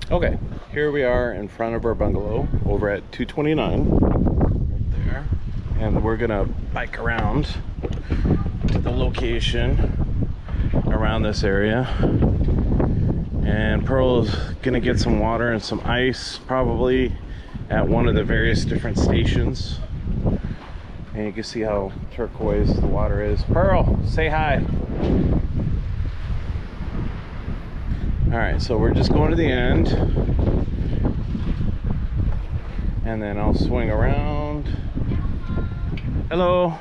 Okay, here we are in front of our bungalow over at 229 right there, and we're gonna bike around to the location around this area. And Pearl is gonna get some water and some ice probably at one of the various different stations. And you can see how turquoise the water is. Pearl, say hi. All right, so we're just going to the end, and then I'll swing around. Hello.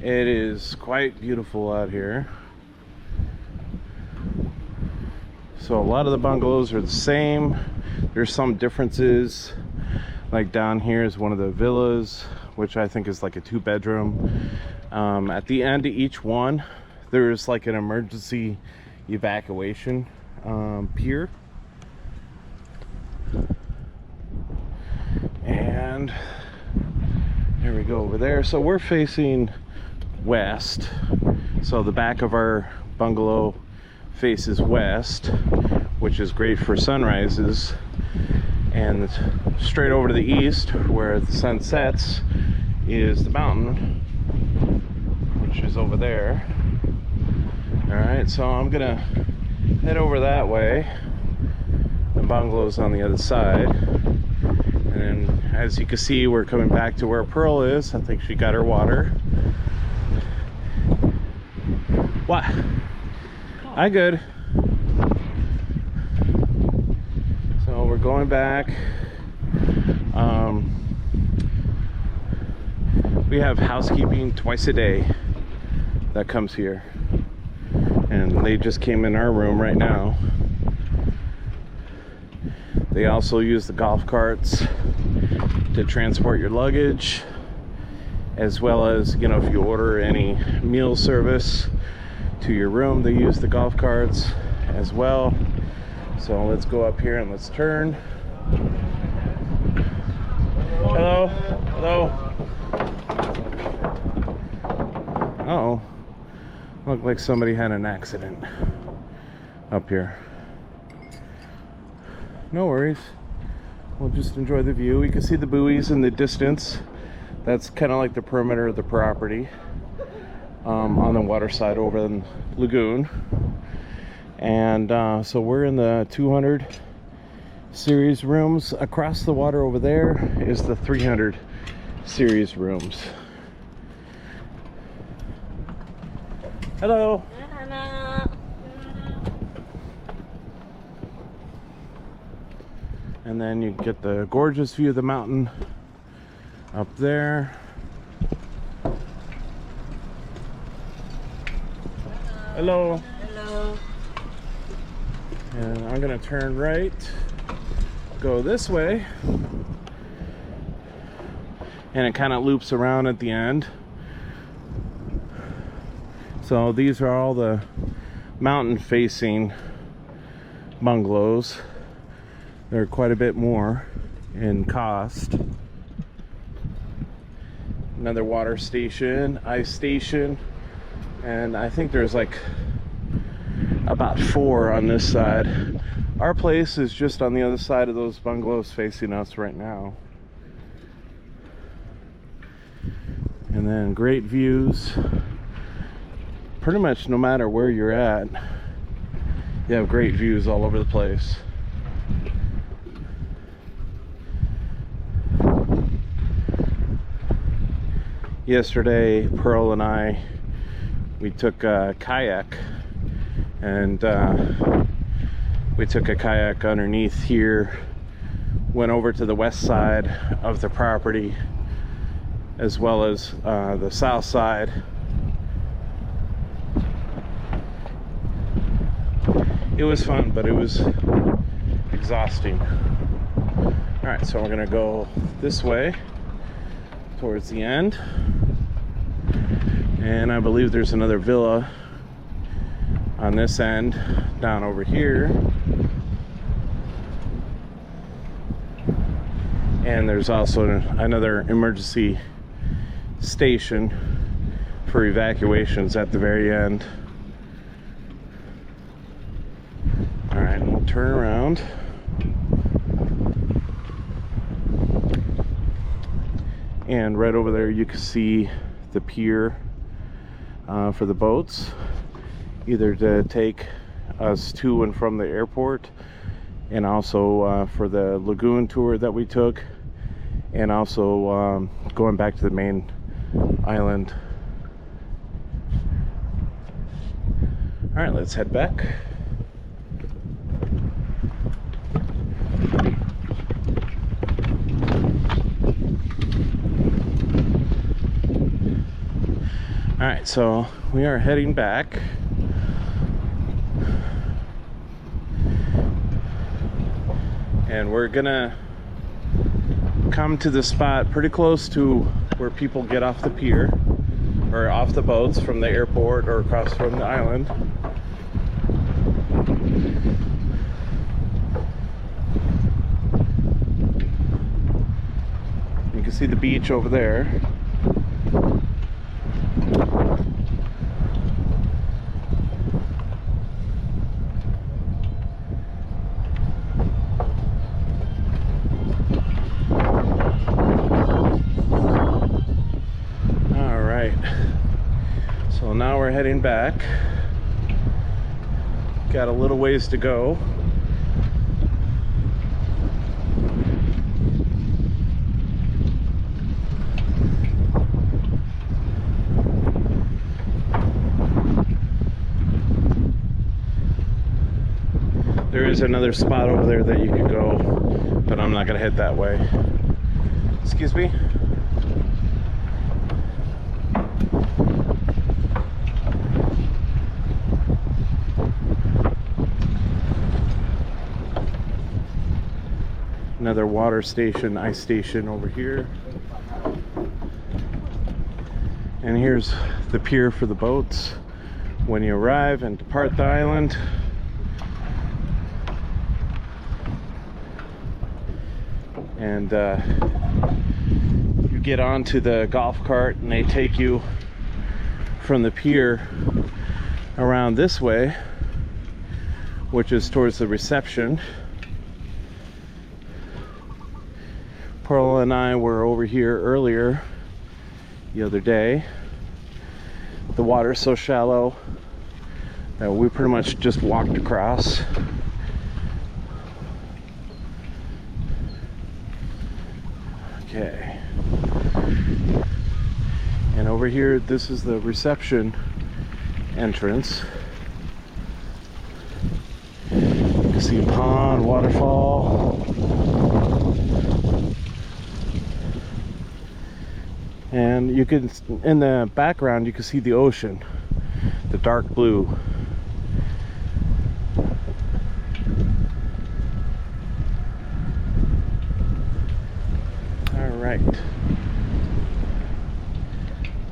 It is quite beautiful out here. So a lot of the bungalows are the same. There's some differences. Like down here is one of the villas, which I think is like a 2-bedroom. At the end of each one, there's like an emergency evacuation pier. And there we go over there. So we're facing west. So the back of our bungalow faces west, which is great for sunrises. And straight over to the east, where the sun sets, is the mountain, which is over there. Alright, so I'm gonna head over that way. The bungalow's on the other side. And as you can see, we're coming back to where Pearl is. I think she got her water. What? Hi, good. So we're going back. We have housekeeping twice a day that comes here. And they just came in our room right now. They also use the golf carts to transport your luggage, as well as, you know, if you order any meal service to your room, they use the golf carts as well. So let's go up here and let's turn. Hello, hello. Uh-oh. Looked like somebody had an accident up here. No worries. We'll just enjoy the view. You can see the buoys in the distance. That's kind of like the perimeter of the property on the water side over in the lagoon. And so we're in the 200 series rooms. Across the water over there is the 300 series rooms. Hello. And then you get the gorgeous view of the mountain up there. Hello. Hello. And I'm gonna turn right, go this way, and it kind of loops around at the end. So these are all the mountain facing bungalows. They're quite a bit more in cost. Another water station, ice station, and I think there's like about 4 on this side. Our place is just on the other side of those bungalows facing us right now. And then great views. Pretty much no matter where you're at, you have great views all over the place. Yesterday, Pearl and I, we took a kayak, and we took a kayak underneath here, went over to the west side of the property, as well as the south side. It was fun, but it was exhausting. All right, so we're gonna go this way towards the end. And I believe there's another villa on this end down over here. And there's also another emergency station for evacuations at the very end. turn around. And right over there you can see the pier for the boats, either to take us to and from the airport, and also for the lagoon tour that we took, and also going back to the main island. All right, let's head back. All right, so we are heading back. And we're gonna come to the spot pretty close to where people get off the pier, or off the boats from the airport or across from the island. You can see the beach over there. So now we're heading back. Got a little ways to go. There is another spot over there that you could go, but I'm not gonna head that way. Excuse me? Another water station, ice station over here. And here's the pier for the boats when you arrive and depart the island. And you get onto the golf cart and they take you from the pier around this way, which is towards the reception. Pearl and I were over here earlier the other day. The water's so shallow that we pretty much just walked across. Okay. And over here, this is the reception entrance. You can see a pond, waterfall. And you can, in the background, you can see the ocean, the dark blue. All right.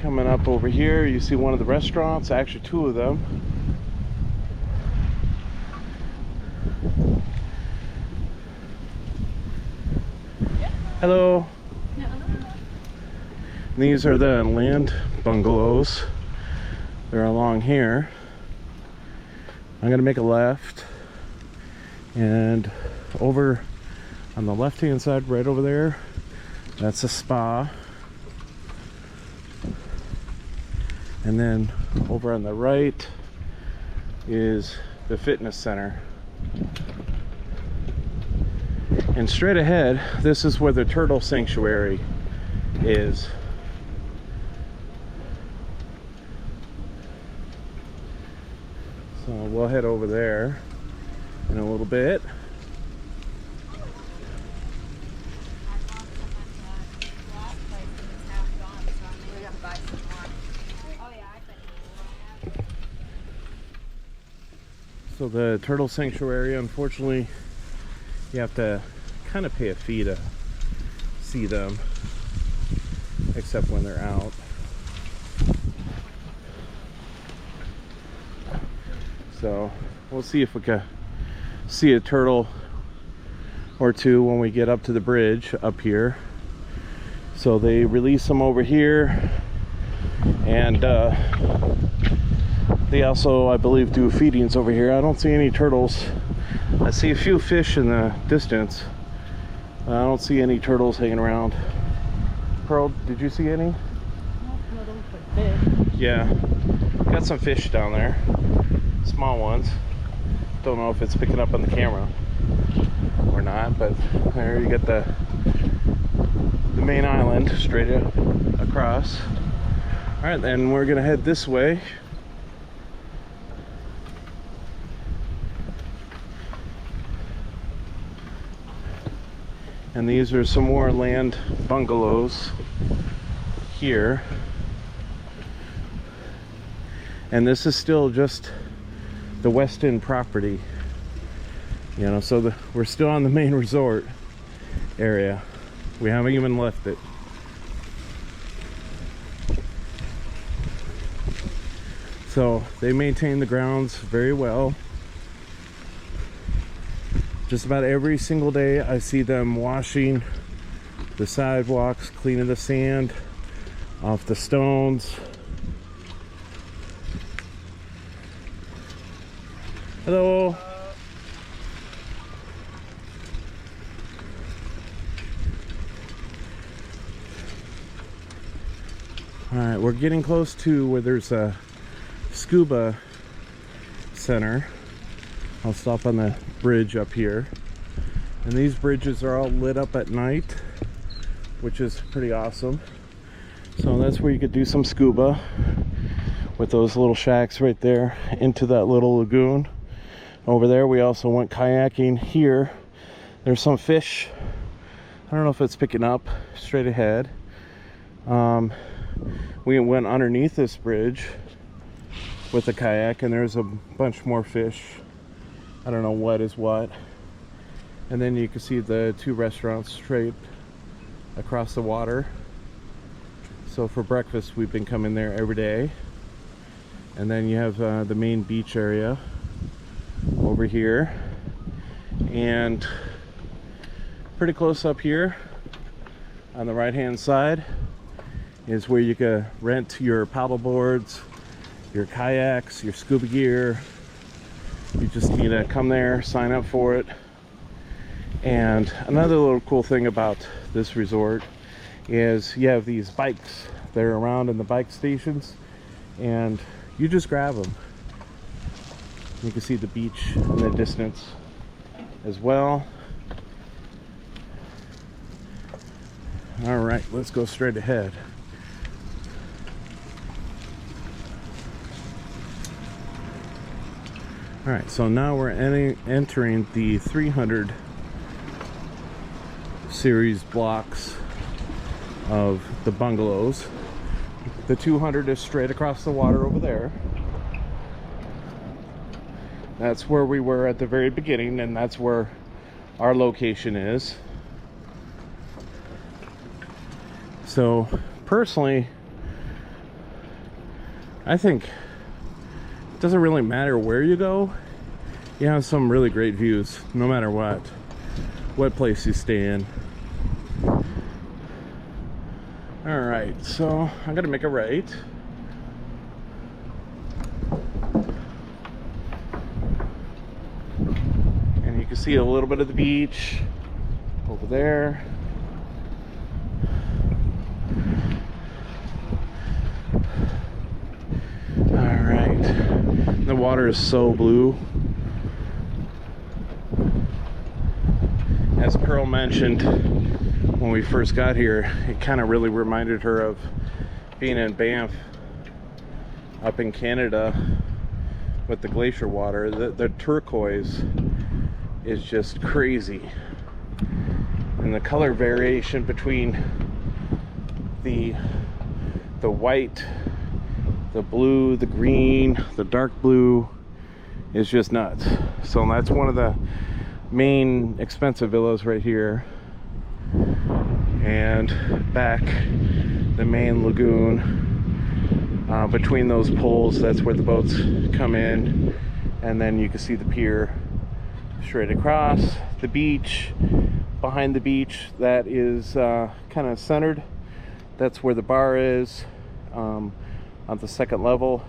Coming up over here, you see one of the restaurants, actually two of them. Hello. These are the land bungalows. They're along here. I'm gonna make a left, and over on the left hand side, right over there, that's a spa. And then over on the right is the fitness center. And straight ahead, this is where the turtle sanctuary is. So we'll head over there in a little bit. So the turtle sanctuary, unfortunately, you have to kind of pay a fee to see them, except when they're out. So we'll see if we can see a turtle or two when we get up to the bridge up here. So they release them over here, and They also, I believe, do feedings over here. I don't see any turtles. I see a few fish in the distance. I don't see any turtles hanging around. Pearl, did you see any? Not turtles, but fish. Yeah, got some fish down there. Small ones. Don't know if it's picking up on the camera or not, but there you get the main island straight across. All right, then we're gonna head this way. And these are some more land bungalows here. And this is still just the Westin property. You know, so we're still on the main resort area. We haven't even left it. So they maintain the grounds very well. Just about every single day I see them washing the sidewalks, cleaning the sand off the stones. Hello. All right, we're getting close to where there's a scuba center. I'll stop on the bridge up here, and these bridges are all lit up at night, which is pretty awesome. So that's where you could do some scuba with those little shacks right there into that little lagoon. Over there we also went kayaking. Here there's some fish. I don't know if it's picking up straight ahead. We went underneath this bridge with a kayak, and there's a bunch more fish. I don't know what is what. And then you can see the two restaurants straight across the water. So for breakfast we've been coming there every day. And then you have the main beach area over here, and pretty close up here on the right hand side is where you can rent your paddle boards, your kayaks, your scuba gear. You just need to come there, sign up for it. And another little cool thing about this resort is you have these bikes that are around in the bike stations, and you just grab them. You can see the beach in the distance as well. All right, let's go straight ahead. All right, so now we're entering the 300 series blocks of the bungalows. The 200 is straight across the water over there. That's where we were at the very beginning, and that's where our location is. So personally, I think it doesn't really matter where you go. You have some really great views no matter what place you stay in. All right, so I'm gonna make a right. And you can see a little bit of the beach over there. All right, the water is so blue. As Pearl mentioned, when we first got here, it kind of really reminded her of being in Banff up in Canada with the glacier water. The turquoise is just crazy, and the color variation between the white, the blue, the green, the dark blue is just nuts. So that's one of the main expensive villas right here. And back the main lagoon, between those poles, that's where the boats come in. And then you can see the pier straight across. The beach, behind the beach, that is kind of centered. That's where the bar is, on the second level.